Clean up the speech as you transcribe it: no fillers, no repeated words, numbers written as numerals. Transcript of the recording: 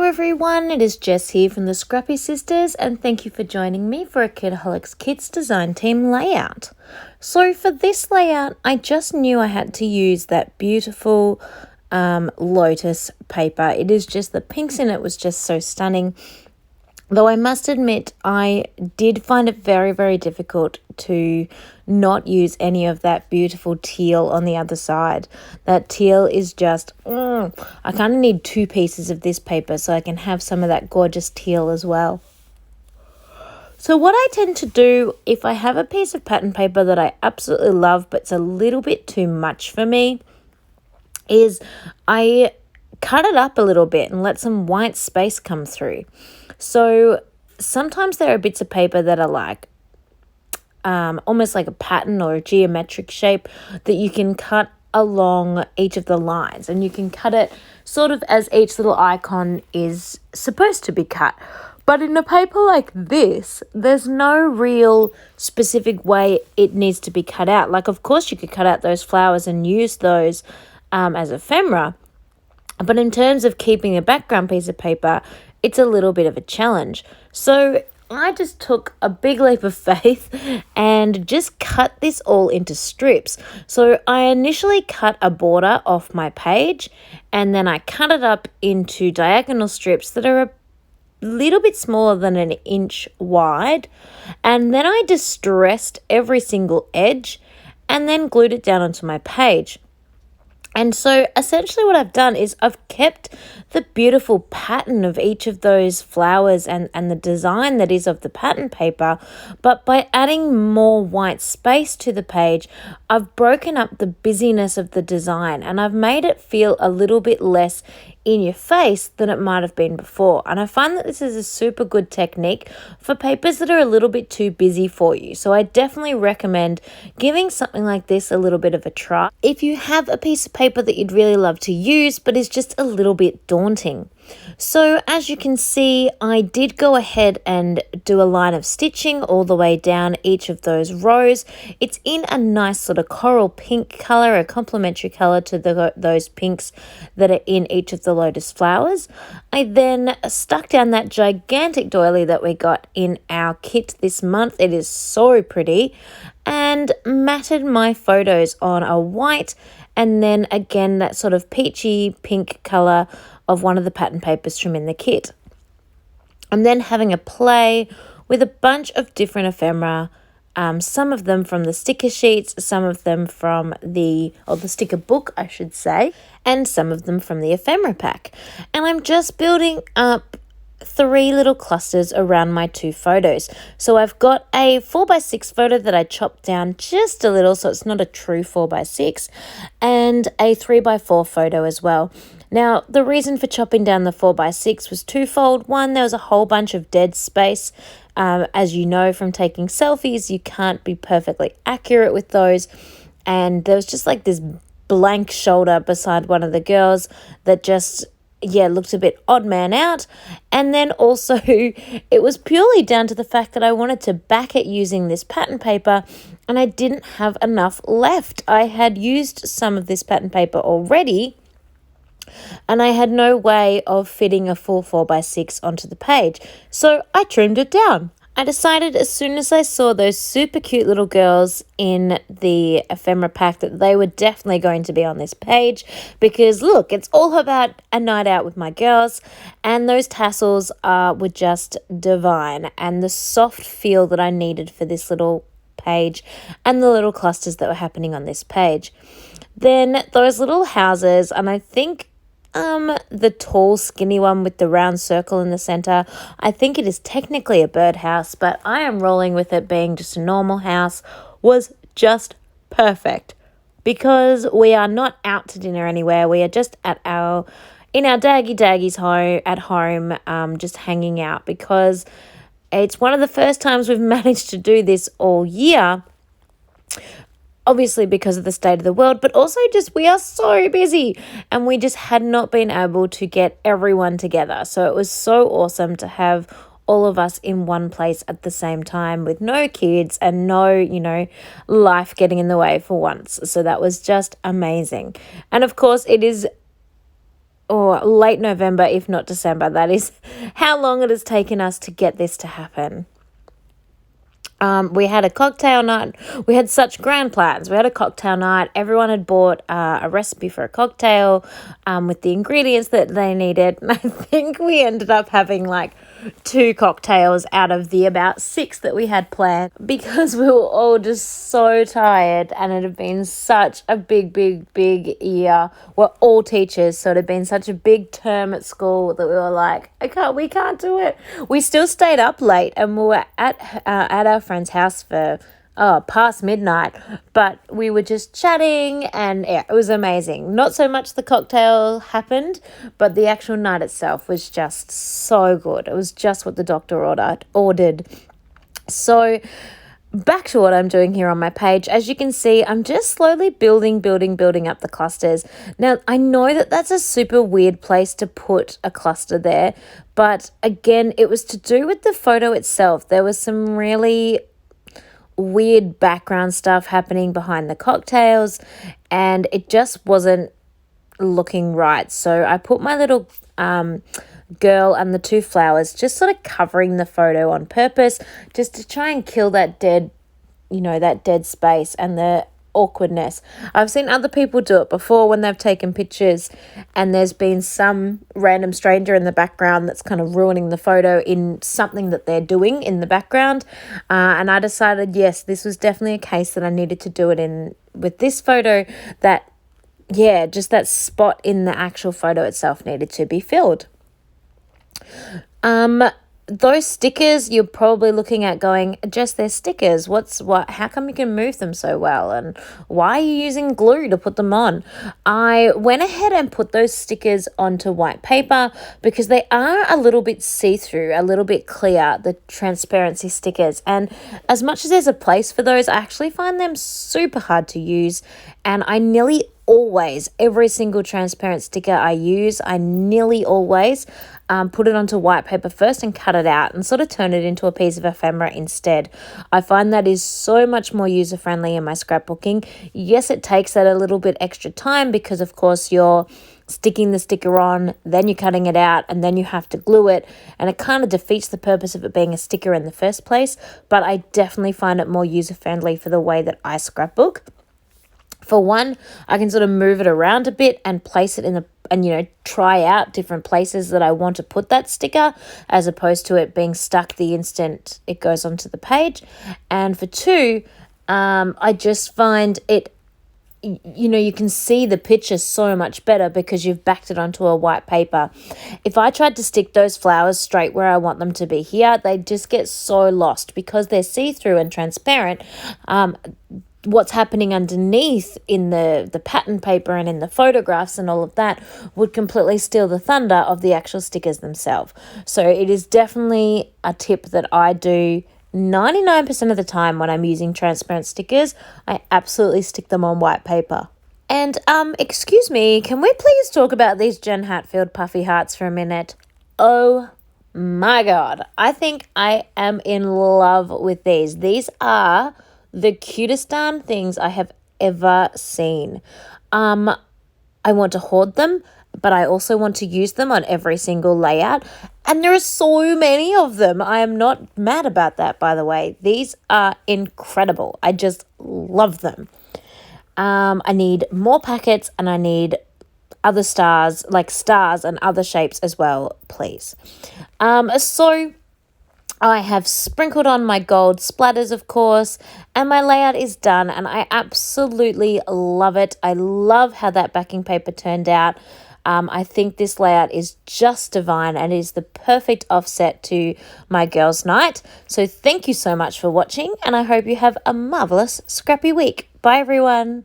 everyone, it is Jess here from the Scrappy Sisters, and thank you for joining me for a Kitaholic Kits design team layout. So for this layout, I just knew I had to use that beautiful lotus paper. It is just, the pinks in it was just so stunning. Though I must admit, I did find it very, very difficult to not use any of that beautiful teal on the other side. That teal is just, I kind of need two pieces of this paper so I can have some of that gorgeous teal as well. So what I tend to do, if I have a piece of pattern paper that I absolutely love but it's a little bit too much for me, is I cut it up a little bit and let some white space come through. So sometimes there are bits of paper that are like almost like a pattern or a geometric shape that you can cut along each of the lines, and you can cut it sort of as each little icon is supposed to be cut. But in a paper like this, there's no real specific way it needs to be cut out. Like, of course, you could cut out those flowers and use those as ephemera. But in terms of keeping a background piece of paper, it's a little bit of a challenge. So I just took a big leap of faith and just cut this all into strips. So I initially cut a border off my page, and then I cut it up into diagonal strips that are a little bit smaller than an inch wide. And then I distressed every single edge and then glued it down onto my page. And so essentially what I've done is I've kept the beautiful pattern of each of those flowers and the design that is of the pattern paper, but by adding more white space to the page, I've broken up the busyness of the design and I've made it feel a little bit less in your face than it might have been before. And I find that this is a super good technique for papers that are a little bit too busy for you. So I definitely recommend giving something like this a little bit of a try if you have a piece of paper that you'd really love to use but is just a little bit daunting. So as you can see, I did go ahead and do a line of stitching all the way down each of those rows. It's in a nice sort of coral pink color, a complementary color to those pinks that are in each of the lotus flowers. I then stuck down that gigantic doily that we got in our kit this month. It is so pretty, and matted my photos on a white, and then again that sort of peachy pink color of one of the pattern papers from in the kit. I'm then having a play with a bunch of different ephemera, some of them from the sticker sheets, some of them from the sticker book, I should say, and some of them from the ephemera pack. And I'm just building up 3 little clusters around my 2 photos. So I've got a 4x6 photo that I chopped down just a little, so it's not a true 4x6, and a 3x4 photo as well. Now, the reason for chopping down the 4x6 was twofold. One, there was a whole bunch of dead space. As you know from taking selfies, you can't be perfectly accurate with those. And there was just like this blank shoulder beside one of the girls that just, looked a bit odd man out. And then also it was purely down to the fact that I wanted to back it using this pattern paper, and I didn't have enough left. I had used some of this pattern paper already, and I had no way of fitting a full 4x6 onto the page. So I trimmed it down. I decided as soon as I saw those super cute little girls in the ephemera pack that they were definitely going to be on this page, because look, it's all about a night out with my girls, and those tassels were just divine, and the soft feel that I needed for this little page and the little clusters that were happening on this page. Then those little houses, and I think the tall skinny one with the round circle in the center, I think it is technically a birdhouse, but I am rolling with it being just a normal house, was just perfect, because we are not out to dinner anywhere. We are just in our daggy's home at home, just hanging out, because it's one of the first times we've managed to do this all year. Obviously because of the state of the world, but also just we are so busy and we just had not been able to get everyone together. So it was so awesome to have all of us in one place at the same time with no kids and no, life getting in the way for once. So that was just amazing. And of course, it is or late November, if not December. That is how long it has taken us to get this to happen. We had a cocktail night. We had such grand plans. We had a cocktail night. Everyone had bought a recipe for a cocktail with the ingredients that they needed. And I think we ended up having like 2 cocktails out of the about 6 that we had planned because we were all just so tired, and it had been such a big year. We're all teachers, so it had been such a big term at school that we were like, we can't do it. We still stayed up late, and we were at our friend's house for past midnight, but we were just chatting, and yeah, it was amazing. Not so much the cocktail happened, but the actual night itself was just so good. It was just what the doctor ordered. So back to what I'm doing here on my page. As you can see, I'm just slowly building up the clusters. Now, I know that that's a super weird place to put a cluster there, but again, it was to do with the photo itself. There was some really weird background stuff happening behind the cocktails, and it just wasn't looking right. So I put my little girl and the 2 flowers just sort of covering the photo on purpose, just to try and kill that dead space and the awkwardness. I've seen other people do it before when they've taken pictures and there's been some random stranger in the background that's kind of ruining the photo in something that they're doing in the background. And I decided, yes, this was definitely a case that I needed to do it in with this photo, that, yeah, just that spot in the actual photo itself needed to be filled. Those stickers, you're probably looking at going, just they're stickers. How come you can move them so well? And why are you using glue to put them on? I went ahead and put those stickers onto white paper because they are a little bit see-through, a little bit clear, the transparency stickers. And as much as there's a place for those, I actually find them super hard to use. And I nearly always, every single transparent sticker I use, I nearly always put it onto white paper first and cut it out and sort of turn it into a piece of ephemera instead. I find that is so much more user-friendly in my scrapbooking. Yes, it takes that a little bit extra time because, of course, you're sticking the sticker on, then you're cutting it out, and then you have to glue it, and it kind of defeats the purpose of it being a sticker in the first place. But I definitely find it more user-friendly for the way that I scrapbook. For one, I can sort of move it around a bit and place it and try out different places that I want to put that sticker, as opposed to it being stuck the instant it goes onto the page. And for 2, I just find it, you can see the picture so much better because you've backed it onto a white paper. If I tried to stick those flowers straight where I want them to be here, they just get so lost because they're see-through and transparent. What's happening underneath in the pattern paper and in the photographs and all of that would completely steal the thunder of the actual stickers themselves. So it is definitely a tip that I do 99% of the time when I'm using transparent stickers. I absolutely stick them on white paper. And excuse me, can we please talk about these Jen Hatfield puffy hearts for a minute? Oh my God, I think I am in love with these. These are the cutest darn things I have ever seen. I want to hoard them, but I also want to use them on every single layout. And there are so many of them. I am not mad about that, by the way. These are incredible. I just love them. I need more packets, and I need other stars, like stars and other shapes as well, please. So I have sprinkled on my gold splatters, of course, and my layout is done, and I absolutely love it. I love how that backing paper turned out. I think this layout is just divine and is the perfect offset to my girls' night. So thank you so much for watching, and I hope you have a marvelous scrappy week. Bye, everyone.